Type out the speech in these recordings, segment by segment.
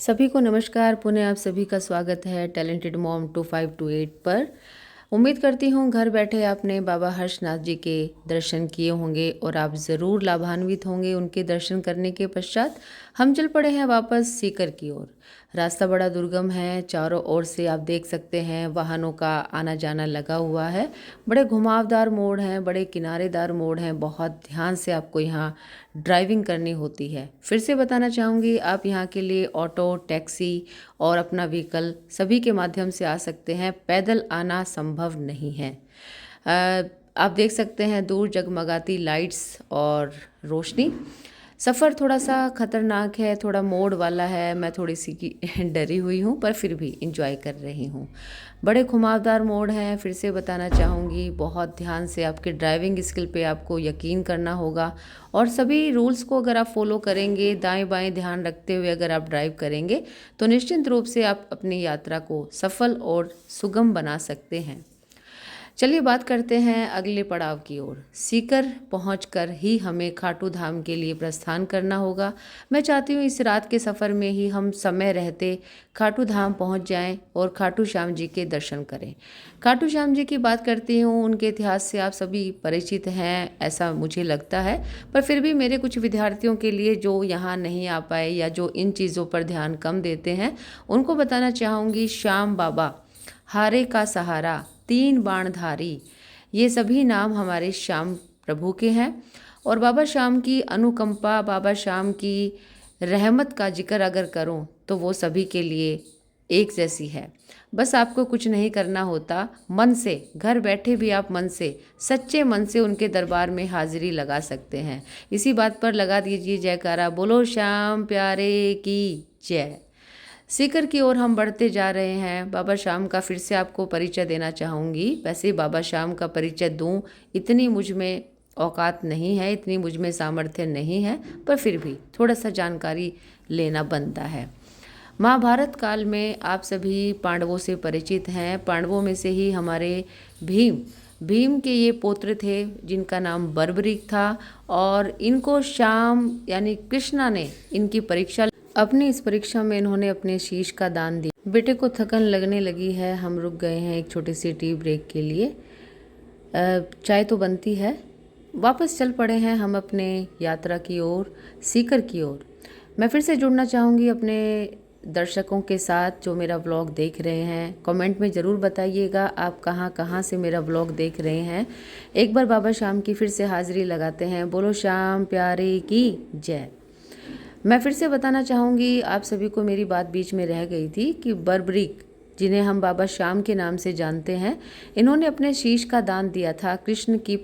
सभी को नमस्कार। पुनः आप सभी का स्वागत है टैलेंटेड मॉम 2528 पर। उम्मीद करती हूँ घर बैठे आपने बाबा हर्षनाथ जी के दर्शन किए होंगे और आप ज़रूर लाभान्वित होंगे। उनके दर्शन करने के पश्चात हम चल पड़े हैं वापस सीकर की ओर। रास्ता बड़ा दुर्गम है, चारों ओर से आप देख सकते हैं वाहनों का आना जाना लगा हुआ है। बड़े घुमावदार मोड़ हैं, बड़े किनारेदार मोड़ हैं। बहुत ध्यान से आपको यहाँ ड्राइविंग करनी होती है। फिर से बताना चाहूँगी, आप यहाँ के लिए ऑटो, टैक्सी और अपना व्हीकल सभी के माध्यम से आ सकते हैं। पैदल आना संभव नहीं है। आप देख सकते हैं दूर जगमगाती लाइट्स और रोशनी। सफ़र थोड़ा सा ख़तरनाक है, थोड़ा मोड़ वाला है। मैं थोड़ी सी की डरी हुई हूँ पर फिर भी इंजॉय कर रही हूँ। बड़े घुमावदार मोड़ हैं। फिर से बताना चाहूँगी, बहुत ध्यान से आपके ड्राइविंग स्किल पे आपको यकीन करना होगा और सभी रूल्स को अगर आप फॉलो करेंगे, दाएं बाएं ध्यान रखते हुए अगर आप ड्राइव करेंगे तो निश्चित रूप से आप अपनी यात्रा को सफल और सुगम बना सकते हैं। चलिए बात करते हैं अगले पड़ाव की ओर। सीकर पहुंचकर ही हमें खाटू धाम के लिए प्रस्थान करना होगा। मैं चाहती हूँ इस रात के सफ़र में ही हम समय रहते खाटू धाम पहुंच जाएं और खाटू श्याम जी के दर्शन करें। खाटू श्याम जी की बात करती हूँ, उनके इतिहास से आप सभी परिचित हैं ऐसा मुझे लगता है, पर फिर भी मेरे कुछ विद्यार्थियों के लिए जो यहाँ नहीं आ पाए या जो इन चीज़ों पर ध्यान कम देते हैं उनको बताना चाहूँगी। श्याम बाबा, हारे का सहारा, तीन बाणधारी, ये सभी नाम हमारे श्याम प्रभु के हैं। और बाबा श्याम की अनुकंपा, बाबा श्याम की रहमत का जिक्र अगर करूं तो वो सभी के लिए एक जैसी है। बस आपको कुछ नहीं करना होता, मन से, घर बैठे भी आप मन से, सच्चे मन से उनके दरबार में हाजिरी लगा सकते हैं। इसी बात पर लगा दीजिए जयकारा, बोलो श्याम प्यारे की जय। सीकर की ओर हम बढ़ते जा रहे हैं। बाबा श्याम का फिर से आपको परिचय देना चाहूँगी। वैसे बाबा श्याम का परिचय दूँ, इतनी मुझ में औकात नहीं है, इतनी मुझ में सामर्थ्य नहीं है, पर फिर भी थोड़ा सा जानकारी लेना बनता है। महाभारत काल में आप सभी पांडवों से परिचित हैं। पांडवों में से ही हमारे भीम के ये पौत्र थे जिनका नाम बर्बरीक था और इनको श्याम यानी कृष्णा ने इनकी परीक्षा, अपनी इस परीक्षा में इन्होंने अपने शीश का दान दिया। बेटे को थकन लगने लगी है, हम रुक गए हैं एक छोटी सी टी ब्रेक के लिए। चाय तो बनती है। वापस चल पड़े हैं हम अपने यात्रा की ओर, सीकर की ओर। मैं फिर से जुड़ना चाहूँगी अपने दर्शकों के साथ जो मेरा व्लॉग देख रहे हैं। कमेंट में ज़रूर बताइएगा आप कहाँ कहाँ से मेरा व्लॉग देख रहे हैं। एक बार बाबा श्याम की फिर से हाजिरी लगाते हैं। बोलो श्याम प्यारे की जय। मैं फिर से बताना चाहूँगी, आप सभी को मेरी बात बीच में रह गई थी कि बर्बरीक, जिन्हें हम बाबा श्याम के नाम से जानते हैं, इन्होंने अपने शीश का दान दिया था कृष्ण की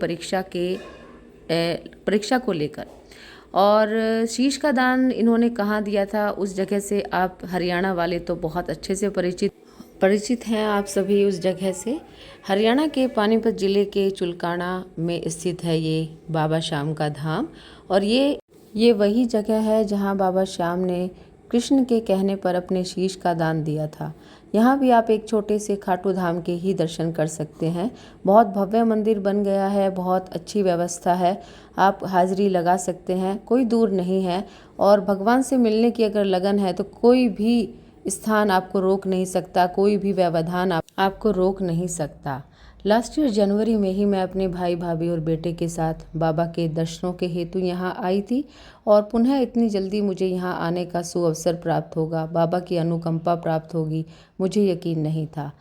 परीक्षा को लेकर। और शीश का दान इन्होंने कहाँ दिया था, उस जगह से आप हरियाणा वाले तो बहुत अच्छे से परिचित हैं आप सभी उस जगह से। हरियाणा के पानीपत जिले के चुलकाना में स्थित है ये बाबा श्याम का धाम। और ये वही जगह है जहां बाबा श्याम ने कृष्ण के कहने पर अपने शीश का दान दिया था। यहाँ भी आप एक छोटे से खाटू धाम के ही दर्शन कर सकते हैं। बहुत भव्य मंदिर बन गया है, बहुत अच्छी व्यवस्था है, आप हाजिरी लगा सकते हैं, कोई दूर नहीं है। और भगवान से मिलने की अगर लगन है तो कोई भी स्थान आपको रोक नहीं सकता, कोई भी व्यवधान आपको रोक नहीं सकता। लास्ट ईयर जनवरी में ही मैं अपने भाई भाभी और बेटे के साथ बाबा के दर्शनों के हेतु यहाँ आई थी और पुनः इतनी जल्दी मुझे यहाँ आने का सुअवसर प्राप्त होगा, बाबा की अनुकंपा प्राप्त होगी, मुझे यकीन नहीं था।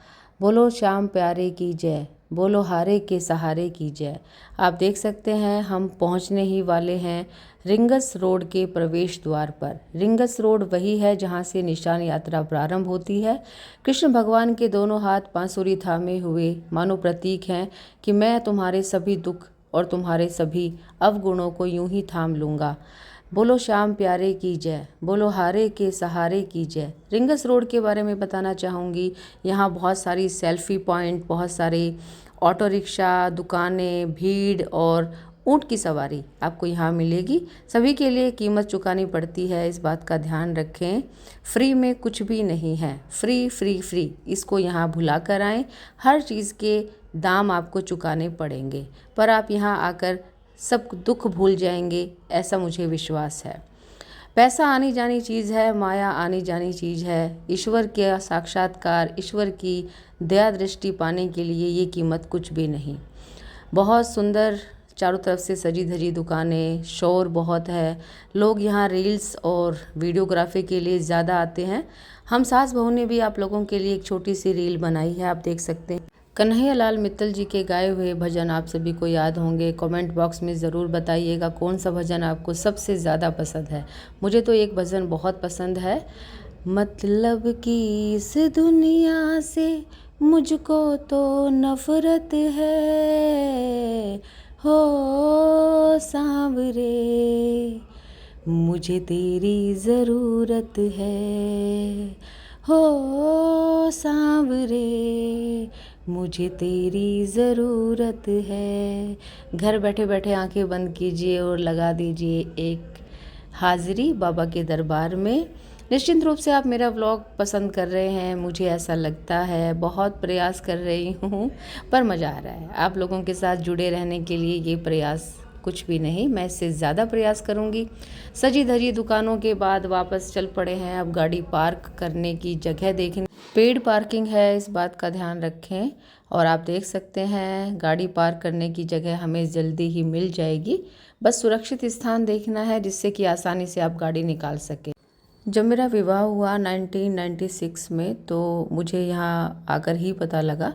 बोलो श्याम प्यारे की जय, बोलो हारे के सहारे की जय। आप देख सकते हैं हम पहुँचने ही वाले हैं रिंगस रोड के प्रवेश द्वार पर। रिंगस रोड वही है जहाँ से निशान यात्रा प्रारंभ होती है। कृष्ण भगवान के दोनों हाथ बांसुरी थामे हुए मानो प्रतीक हैं कि मैं तुम्हारे सभी दुख और तुम्हारे सभी अवगुणों को यूं ही थाम लूँगा। बोलो श्याम प्यारे की जय, बोलो हारे के सहारे की जय। रिंगस रोड के बारे में बताना चाहूँगी, यहाँ बहुत सारी सेल्फी पॉइंट, बहुत सारे ऑटो रिक्शा, दुकानें, भीड़ और ऊँट की सवारी आपको यहाँ मिलेगी। सभी के लिए कीमत चुकानी पड़ती है, इस बात का ध्यान रखें। फ्री में कुछ भी नहीं है, फ्री फ्री फ्री, इसको यहाँ भुला कर आएँ। हर चीज़ के दाम आपको चुकाने पड़ेंगे, पर आप यहाँ आकर सब दुख भूल जाएंगे, ऐसा मुझे विश्वास है। पैसा आनी जानी चीज़ है, माया आनी जानी चीज़ है। ईश्वर के साक्षात्कार, ईश्वर की दया दृष्टि पाने के लिए ये कीमत कुछ भी नहीं। बहुत सुंदर चारों तरफ से सजी धजी दुकानें, शोर बहुत है। लोग यहाँ रील्स और वीडियोग्राफी के लिए ज़्यादा आते हैं। हम सास बहू ने भी आप लोगों के लिए एक छोटी सी रील बनाई है, आप देख सकते हैं। कन्हैया लाल मित्तल जी के गाए हुए भजन आप सभी को याद होंगे। कमेंट बॉक्स में ज़रूर बताइएगा कौन सा भजन आपको सबसे ज़्यादा पसंद है। मुझे तो एक भजन बहुत पसंद है, मतलब कि इस दुनिया से मुझको तो नफरत है, हो सांवरे मुझे तेरी ज़रूरत है, हो सांवरे मुझे तेरी ज़रूरत है। घर बैठे बैठे आंखें बंद कीजिए और लगा दीजिए एक हाज़िरी बाबा के दरबार में। निश्चिंत रूप से आप मेरा व्लॉग पसंद कर रहे हैं, मुझे ऐसा लगता है। बहुत प्रयास कर रही हूँ पर मज़ा आ रहा है। आप लोगों के साथ जुड़े रहने के लिए ये प्रयास कुछ भी नहीं, मैं इससे ज़्यादा प्रयास करूँगी। सजी धजी दुकानों के बाद वापस चल पड़े हैं अब गाड़ी पार्क करने की जगह देखने। पेड पार्किंग है, इस बात का ध्यान रखें। और आप देख सकते हैं गाड़ी पार्क करने की जगह हमें जल्दी ही मिल जाएगी। बस सुरक्षित स्थान देखना है जिससे कि आसानी से आप गाड़ी निकाल सकें। जब मेरा विवाह हुआ 1996 में, तो मुझे यहाँ आकर ही पता लगा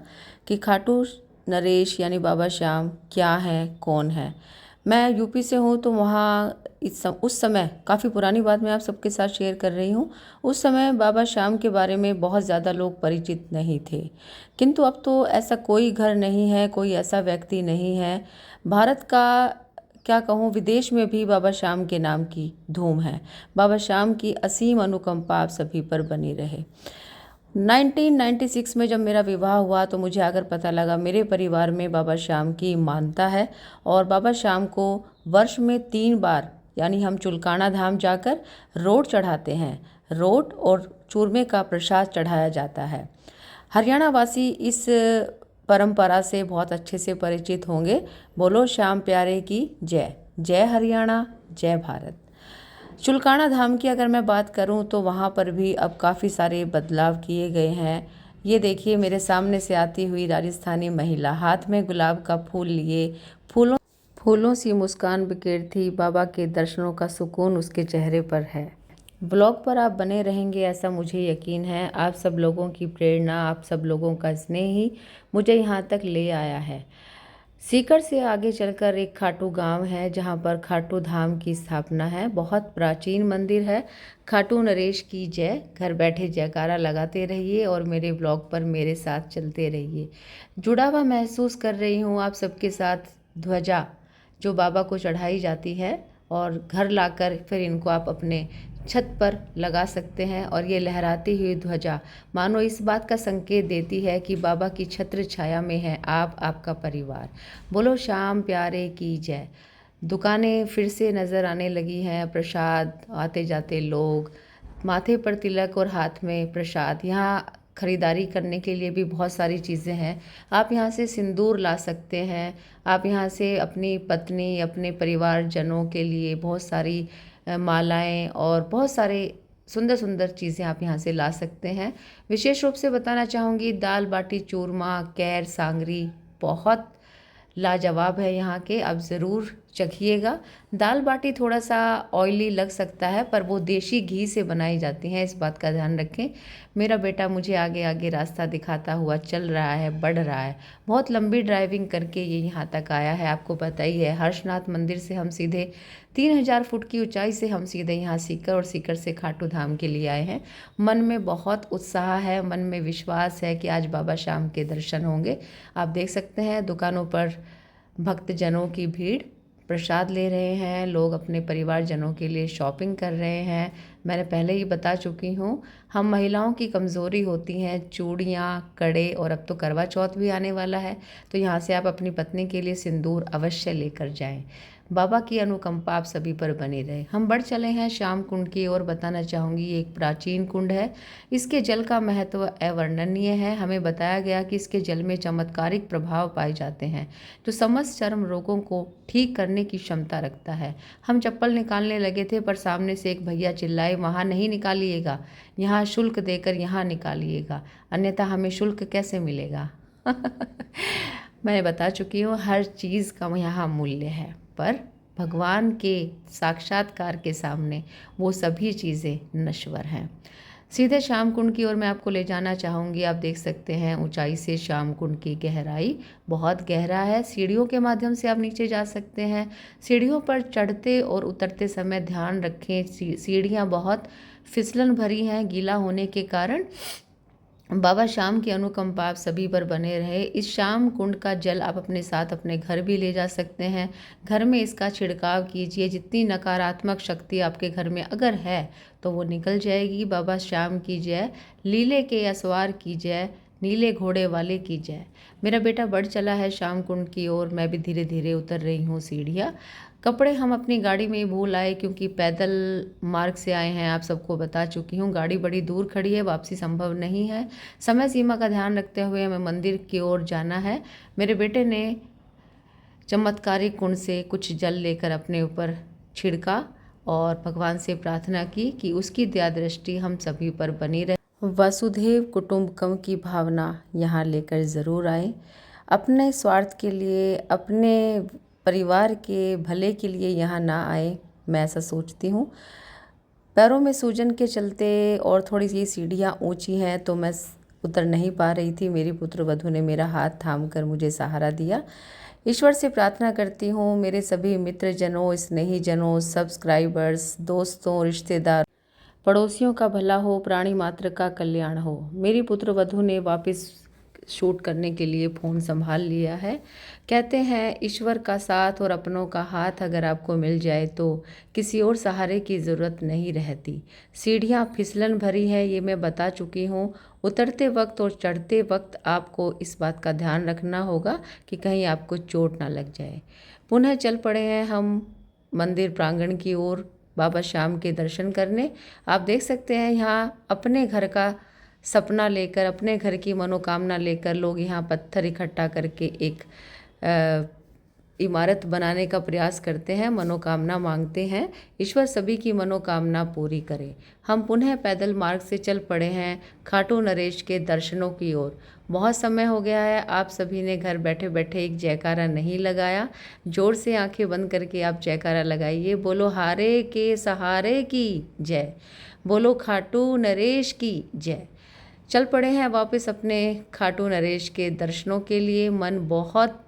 कि खाटू नरेश यानी बाबा श्याम क्या है, कौन है। मैं यूपी से हूँ, तो वहाँ उस समय, काफ़ी पुरानी बात मैं आप सबके साथ शेयर कर रही हूँ, उस समय बाबा श्याम के बारे में बहुत ज़्यादा लोग परिचित नहीं थे। किंतु अब तो ऐसा कोई घर नहीं है, कोई ऐसा व्यक्ति नहीं है। भारत का क्या कहूँ, विदेश में भी बाबा श्याम के नाम की धूम है। बाबा श्याम की असीम अनुकंपा आप सभी पर बनी रहे। 1996 में जब मेरा विवाह हुआ तो मुझे आकर पता लगा मेरे परिवार में बाबा श्याम की मानता है और बाबा श्याम को वर्ष में 3 बार, यानी हम चुलकाना धाम जाकर रोट चढ़ाते हैं। रोट और चूरमे का प्रसाद चढ़ाया जाता है। हरियाणा वासी इस परंपरा से बहुत अच्छे से परिचित होंगे। बोलो श्याम प्यारे की जय। जय हरियाणा, जय भारत। चुलकाना धाम की अगर मैं बात करूं तो वहां पर भी अब काफ़ी सारे बदलाव किए गए हैं। ये देखिए मेरे सामने से आती हुई राजस्थानी महिला हाथ में गुलाब का फूल लिए फूलों सी मुस्कान बिखेरती, बाबा के दर्शनों का सुकून उसके चेहरे पर है। ब्लॉग पर आप बने रहेंगे ऐसा मुझे यकीन है। आप सब लोगों की प्रेरणा, आप सब लोगों का स्नेह ही मुझे यहाँ तक ले आया है। सीकर से आगे चलकर एक खाटू गांव है जहाँ पर खाटू धाम की स्थापना है। बहुत प्राचीन मंदिर है। खाटू नरेश की जय। घर बैठे जयकारा लगाते रहिए और मेरे ब्लॉग पर मेरे साथ चलते रहिए। जुड़ा हुआ महसूस कर रही हूँ आप सबके साथ। ध्वजा जो बाबा को चढ़ाई जाती है और घर लाकर फिर इनको आप अपने छत पर लगा सकते हैं और ये लहराती हुई ध्वजा मानो इस बात का संकेत देती है कि बाबा की छत्र छाया में है आप, आपका परिवार। बोलो श्याम प्यारे की जय। दुकानें फिर से नज़र आने लगी हैं, प्रसाद, आते जाते लोग, माथे पर तिलक और हाथ में प्रसाद। यहाँ खरीदारी करने के लिए भी बहुत सारी चीज़ें हैं। आप यहाँ से सिंदूर ला सकते हैं। आप यहाँ से अपनी पत्नी, अपने परिवारजनों के लिए बहुत सारी मालाएं और बहुत सारे सुंदर सुंदर चीज़ें आप यहाँ से ला सकते हैं। विशेष रूप से बताना चाहूँगी दाल बाटी चूरमा, कैर, सांगरी बहुत लाजवाब है यहाँ के। आप ज़रूर चखिएगा। दाल बाटी थोड़ा सा ऑयली लग सकता है पर वो देसी घी से बनाई जाती हैं, इस बात का ध्यान रखें। मेरा बेटा मुझे आगे आगे रास्ता दिखाता हुआ चल रहा है, बढ़ रहा है। बहुत लंबी ड्राइविंग करके ये यहाँ तक आया है। आपको पता ही है हर्षनाथ मंदिर से हम सीधे 3000 फुट की ऊंचाई से हम सीधे यहाँ सीकर और सीकर से खाटू धाम के लिए आए हैं। मन में बहुत उत्साह है, मन में विश्वास है कि आज बाबा श्याम के दर्शन होंगे। आप देख सकते हैं दुकानों पर भक्तजनों की भीड़, प्रसाद ले रहे हैं लोग, अपने परिवारजनों के लिए शॉपिंग कर रहे हैं। मैंने पहले ही बता चुकी हूँ, हम महिलाओं की कमज़ोरी होती हैं चूड़ियाँ, कड़े, और अब तो करवा चौथ भी आने वाला है तो यहाँ से आप अपनी पत्नी के लिए सिंदूर अवश्य लेकर जाएं। बाबा की अनुकंपा आप सभी पर बनी रहे। हम बढ़ चले हैं श्याम कुंड की ओर। बताना चाहूँगी ये एक प्राचीन कुंड है। इसके जल का महत्व अवर्णनीय है। हमें बताया गया कि इसके जल में चमत्कारिक प्रभाव पाए जाते हैं जो समस्त चर्म रोगों को ठीक करने की क्षमता रखता है। हम चप्पल निकालने लगे थे पर सामने से एक भैया चिल्लाए, वहाँ नहीं निकालिएगा, यहाँ शुल्क देकर यहाँ निकालिएगा, अन्यथा हमें शुल्क कैसे मिलेगा। मैं बता चुकी हूँ हर चीज़ का यहाँ मूल्य है, पर भगवान के साक्षात्कार के सामने वो सभी चीज़ें नश्वर हैं। सीधे श्याम कुंड की ओर मैं आपको ले जाना चाहूँगी। आप देख सकते हैं ऊंचाई से श्याम कुंड की गहराई बहुत गहरा है। सीढ़ियों के माध्यम से आप नीचे जा सकते हैं। सीढ़ियों पर चढ़ते और उतरते समय ध्यान रखें, सीढ़ियाँ बहुत फिसलन भरी हैं। गीला होने के कारण बाबा श्याम की अनुकंपा आप सभी पर बने रहे। इस श्याम कुंड का जल आप अपने साथ अपने घर भी ले जा सकते हैं। घर में इसका छिड़काव कीजिए। जितनी नकारात्मक शक्ति आपके घर में अगर है तो वो निकल जाएगी। बाबा श्याम की जय, लीले के असवार की जय, नीले घोड़े वाले की जय। मेरा बेटा बढ़ चला है श्याम कुंड की ओर। मैं भी धीरे धीरे उतर रही हूँ सीढ़ियाँ। कपड़े हम अपनी गाड़ी में ही भूल आए क्योंकि पैदल मार्ग से आए हैं। आप सबको बता चुकी हूँ गाड़ी बड़ी दूर खड़ी है, वापसी संभव नहीं है। समय सीमा का ध्यान रखते हुए हमें मंदिर की ओर जाना है। मेरे बेटे ने चमत्कारिक कुंड से कुछ जल लेकर अपने ऊपर छिड़का और भगवान से प्रार्थना की कि उसकी दया दृष्टि हम सभी पर बनी रहे। वसुधैव कुटुंबकम की भावना यहाँ लेकर ज़रूर आए। अपने स्वार्थ के लिए, अपने परिवार के भले के लिए यहाँ ना आए, मैं ऐसा सोचती हूँ। पैरों में सूजन के चलते और थोड़ी सी सीढ़ियाँ ऊंची हैं तो मैं उतर नहीं पा रही थी। मेरी पुत्र वधू ने मेरा हाथ थाम कर मुझे सहारा दिया। ईश्वर से प्रार्थना करती हूँ मेरे सभी मित्रजनों, स्नेहीजनों, सब्सक्राइबर्स, दोस्तों, रिश्तेदार, पड़ोसियों का भला हो, प्राणी मात्र का कल्याण हो। मेरी पुत्र वधू ने वापस शूट करने के लिए फ़ोन संभाल लिया है। कहते हैं ईश्वर का साथ और अपनों का हाथ अगर आपको मिल जाए तो किसी और सहारे की ज़रूरत नहीं रहती। सीढ़ियाँ फिसलन भरी है, ये मैं बता चुकी हूँ। उतरते वक्त और चढ़ते वक्त आपको इस बात का ध्यान रखना होगा कि कहीं आपको चोट ना लग जाए। पुनः चल पड़े हैं हम मंदिर प्रांगण की ओर बाबा श्याम के दर्शन करने। आप देख सकते हैं यहाँ अपने घर का सपना लेकर, अपने घर की मनोकामना लेकर लोग यहाँ पत्थर इकट्ठा करके एक इमारत बनाने का प्रयास करते हैं, मनोकामना मांगते हैं। ईश्वर सभी की मनोकामना पूरी करे। हम पुनः पैदल मार्ग से चल पड़े हैं खाटू नरेश के दर्शनों की ओर। बहुत समय हो गया है, आप सभी ने घर बैठे बैठे एक जयकारा नहीं लगाया। जोर से आंखें बंद करके आप जयकारा लगाइए। बोलो हारे के सहारे की जय, बोलो खाटू नरेश की जय। चल पड़े हैं वापस अपने खाटू नरेश के दर्शनों के लिए। मन बहुत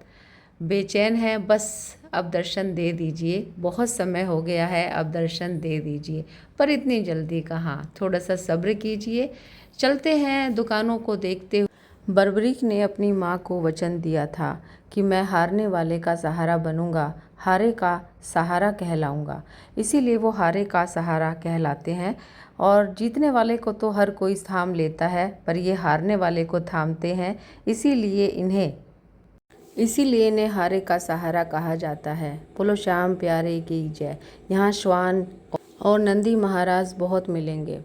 बेचैन है, बस अब दर्शन दे दीजिए। बहुत समय हो गया है, अब दर्शन दे दीजिए, पर इतनी जल्दी कहाँ, थोड़ा सा सब्र कीजिए। चलते हैं दुकानों को देखते हुए। बर्बरीक ने अपनी माँ को वचन दिया था कि मैं हारने वाले का सहारा बनूंगा, हारे का सहारा कहलाऊंगा। इसीलिए वो हारे का सहारा कहलाते हैं। और जीतने वाले को तो हर कोई थाम लेता है, पर ये हारने वाले को थामते हैं। इसीलिए इन्हें हारे का सहारा कहा जाता है। बोलो श्याम प्यारे की जय। यहाँ श्वान और नंदी महाराज बहुत मिलेंगे।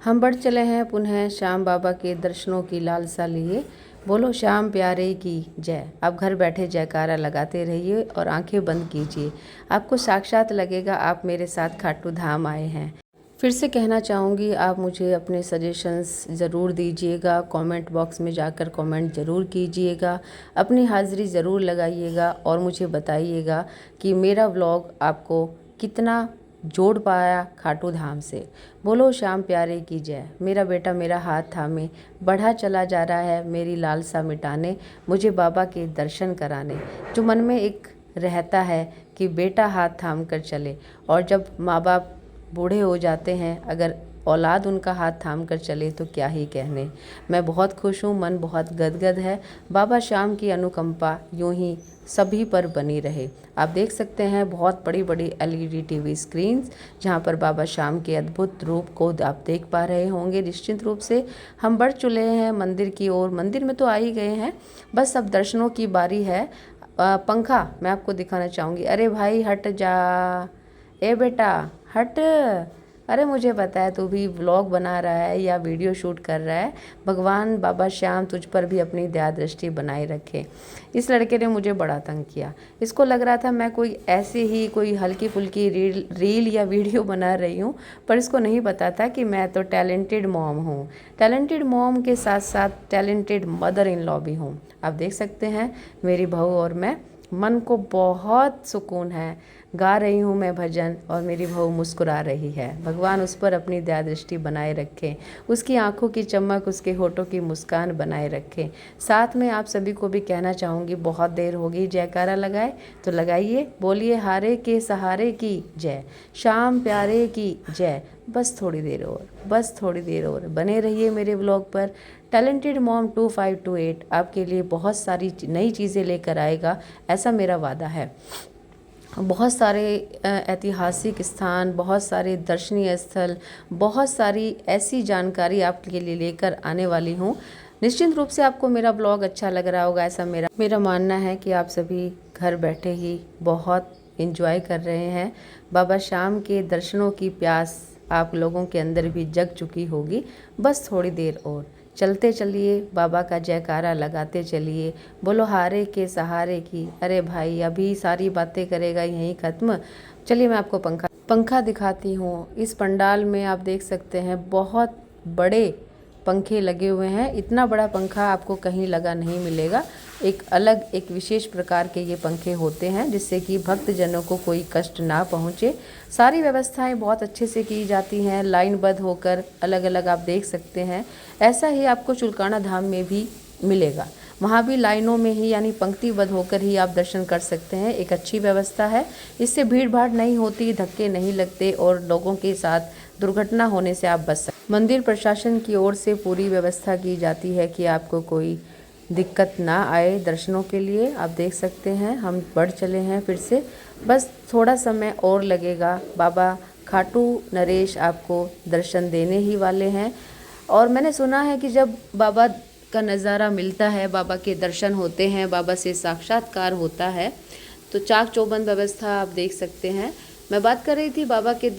हम बढ़ चले हैं पुनः श्याम बाबा के दर्शनों की लालसा लिए। बोलो श्याम प्यारे की जय। आप घर बैठे जयकारा लगाते रहिए और आंखें बंद कीजिए। आपको साक्षात लगेगा आप मेरे साथ खाटू धाम आए हैं। फिर से कहना चाहूँगी, आप मुझे अपने सजेशंस ज़रूर दीजिएगा। कमेंट बॉक्स में जाकर कमेंट ज़रूर कीजिएगा, अपनी हाज़िरी ज़रूर लगाइएगा और मुझे बताइएगा कि मेरा व्लॉग आपको कितना जोड़ पाया खाटू धाम से। बोलो श्याम प्यारे की जय। मेरा बेटा मेरा हाथ थामे बढ़ा चला जा रहा है मेरी लालसा मिटाने, मुझे बाबा के दर्शन कराने। जो मन में एक रहता है कि बेटा हाथ थाम कर चले, और जब माँ बाप बूढ़े हो जाते हैं, अगर औलाद उनका हाथ थाम कर चले तो क्या ही कहने। मैं बहुत खुश हूँ, मन बहुत गदगद है। बाबा श्याम की अनुकंपा यूं ही सभी पर बनी रहे। आप देख सकते हैं बहुत बड़ी बड़ी LED TV स्क्रीन्स, जहाँ पर बाबा श्याम के अद्भुत रूप को आप देख पा रहे होंगे। निश्चित रूप से हम बढ़ चले हैं मंदिर की ओर। मंदिर में तो आ ही गए हैं, बस अब दर्शनों की बारी है। पंखा मैं आपको दिखाना चाहूँगी। अरे भाई हट जा, ए बेटा हट। अरे मुझे पता है तू भी व्लॉग बना रहा है या वीडियो शूट कर रहा है। भगवान बाबा श्याम तुझ पर भी अपनी दया दृष्टि बनाए रखे। इस लड़के ने मुझे बड़ा तंग किया। इसको लग रहा था मैं कोई ऐसे ही कोई हल्की फुल्की रील या वीडियो बना रही हूँ, पर इसको नहीं पता था कि मैं तो टैलेंटेड मॉम हूँ। टैलेंटेड मॉम के साथ साथ टैलेंटेड मदर इन लॉ भी हूँ। आप देख सकते हैं मेरी बहू और मैं, मन को बहुत सुकून है। गा रही हूँ मैं भजन और मेरी बहू मुस्कुरा रही है। भगवान उस पर अपनी दया दृष्टि बनाए रखे, उसकी आंखों की चमक, उसके होठों की मुस्कान बनाए रखे। साथ में आप सभी को भी कहना चाहूँगी, बहुत देर हो गई, जयकारा लगाए तो लगाइए, बोलिए हारे के सहारे की जय, श्याम प्यारे की जय। बस थोड़ी देर और, बस थोड़ी देर और बने रहिए मेरे व्लॉग पर। टैलेंटेड मॉम 2528 आपके लिए बहुत सारी नई चीज़ें लेकर आएगा, ऐसा मेरा वादा है। बहुत सारे ऐतिहासिक स्थान, बहुत सारे दर्शनीय स्थल, बहुत सारी ऐसी जानकारी आपके लिए लेकर आने वाली हूँ। निश्चित रूप से आपको मेरा ब्लॉग अच्छा लग रहा होगा, ऐसा मेरा मानना है कि आप सभी घर बैठे ही बहुत एंजॉय कर रहे हैं। बाबा श्याम के दर्शनों की प्यास आप लोगों के अंदर भी जग चुकी होगी। बस थोड़ी देर और चलते चलिए, बाबा का जयकारा लगाते चलिए, बोलो हारे के सहारे की। अरे भाई अभी सारी बातें करेगा यहीं ख़त्म। चलिए मैं आपको पंखा दिखाती हूँ। इस पंडाल में आप देख सकते हैं बहुत बड़े पंखे लगे हुए हैं। इतना बड़ा पंखा आपको कहीं लगा नहीं मिलेगा। एक विशेष प्रकार के ये पंखे होते हैं जिससे कि भक्तजनों को कोई कष्ट ना पहुँचे। सारी व्यवस्थाएं बहुत अच्छे से की जाती हैं, लाइनबद्ध होकर अलग अलग आप देख सकते हैं। ऐसा ही आपको चुलकाना धाम में भी मिलेगा, वहाँ भी लाइनों में ही यानी पंक्तिबद्ध होकर ही आप दर्शन कर सकते हैं। एक अच्छी व्यवस्था है, इससे भीड़ भाड़ नहीं होती, धक्के नहीं लगते और लोगों के साथ दुर्घटना होने से आप बच सकते। मंदिर प्रशासन की ओर से पूरी व्यवस्था की जाती है कि आपको कोई दिक्कत ना आए दर्शनों के लिए। आप देख सकते हैं हम बढ़ चले हैं फिर से, बस थोड़ा समय और लगेगा। बाबा खाटू नरेश आपको दर्शन देने ही वाले हैं। और मैंने सुना है कि जब बाबा का नज़ारा मिलता है, बाबा के दर्शन होते हैं, बाबा से साक्षात्कार होता है, तो चाक चौबंद व्यवस्था आप देख सकते हैं। मैं बात कर रही थी बाबा के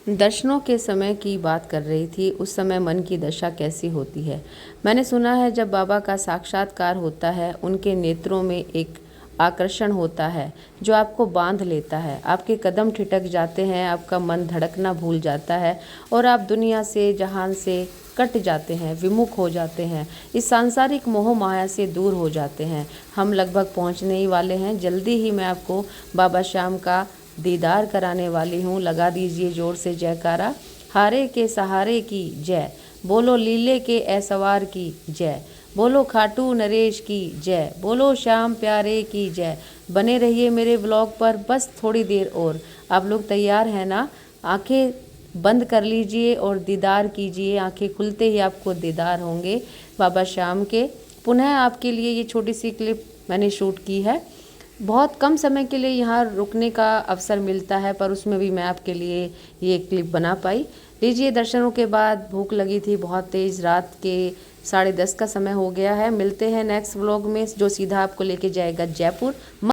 दर्शनों के समय की बात कर रही थी, उस समय मन की दशा कैसी होती है। मैंने सुना है जब बाबा का साक्षात्कार होता है, उनके नेत्रों में एक आकर्षण होता है जो आपको बांध लेता है। आपके कदम ठिठक जाते हैं, आपका मन धड़कना भूल जाता है और आप दुनिया से, जहान से कट जाते हैं, विमुख हो जाते हैं, इस सांसारिक मोह माया से दूर हो जाते हैं। हम लगभग पहुंचने ही वाले हैं। जल्दी ही मैं आपको बाबा श्याम का दीदार कराने वाली हूँ। लगा दीजिए जोर से जयकारा। हारे के सहारे की जय, बोलो लीले के ऐसवार की जय, बोलो खाटू नरेश की जय, बोलो श्याम प्यारे की जय। बने रहिए मेरे व्लॉग पर, बस थोड़ी देर और। आप लोग तैयार हैं ना? आंखें बंद कर लीजिए और दीदार कीजिए। आंखें खुलते ही आपको दीदार होंगे बाबा श्याम के। पुनः आपके लिए ये छोटी सी क्लिप मैंने शूट की है। बहुत कम समय के लिए यहाँ रुकने का अवसर मिलता है, पर उसमें भी मैं आपके लिए ये क्लिप बना पाई। लीजिए, दर्शनों के बाद भूख लगी थी बहुत तेज़, रात के 10:30 का समय हो गया है। मिलते हैं नेक्स्ट व्लॉग में जो सीधा आपको लेके जाएगा जयपुर।